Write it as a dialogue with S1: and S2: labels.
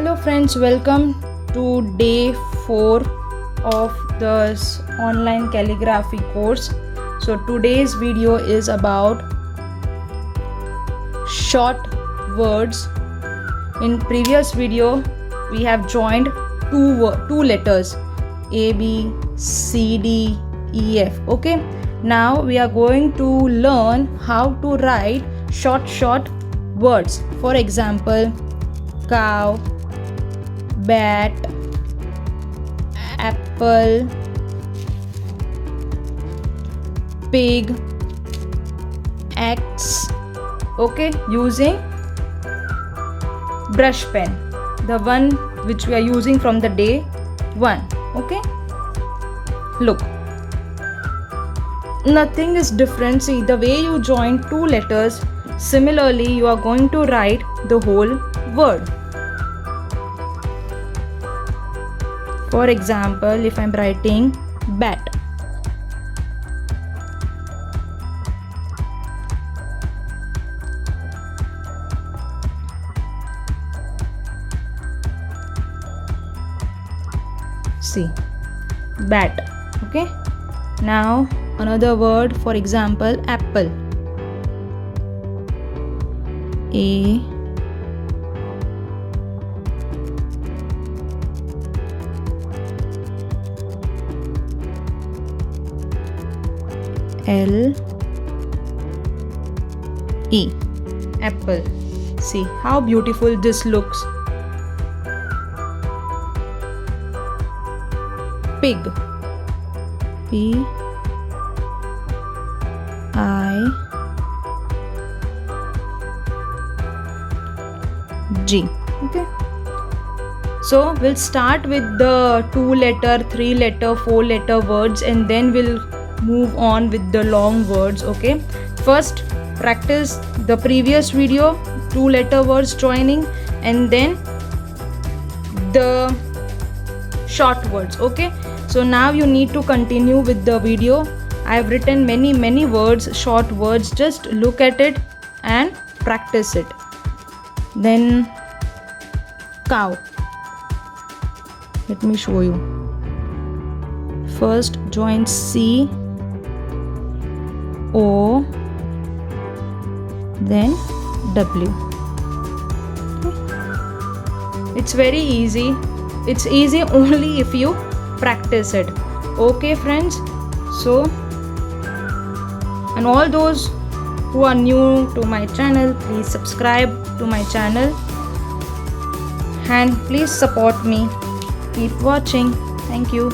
S1: Hello friends, welcome to day 4 of this online calligraphy course. So today's video is about short words. In previous video we have joined two letters A, B, C, D, E, F. Okay, now we are going to learn how to write short words. For example, cow, bat, apple, pig, X. Okay, using brush pen, the one which we are using from the day 1. Okay, look, nothing is different. See, the way you join two letters, similarly you are going to write the whole word. For example, if I am writing bat, see, bat. Okay, now another word, for example, apple, A, L, E, apple. See how beautiful this looks. Pig, P, I, G. Okay, so we'll start with the 2-letter, 3-letter, 4-letter words, and then we'll move on with the long words. Okay, first practice the previous video, 2-letter words joining, and then the short words. Okay, so now you need to continue with the video. I have written many words, short words. Just look at it and practice it. Then cow, let me show you. First join C, O, then W. Okay. It's very easy. It's easy only if you practice it. Okay friends, so, and all those who are new to my channel, please subscribe to my channel and please support me. Keep watching. Thank you.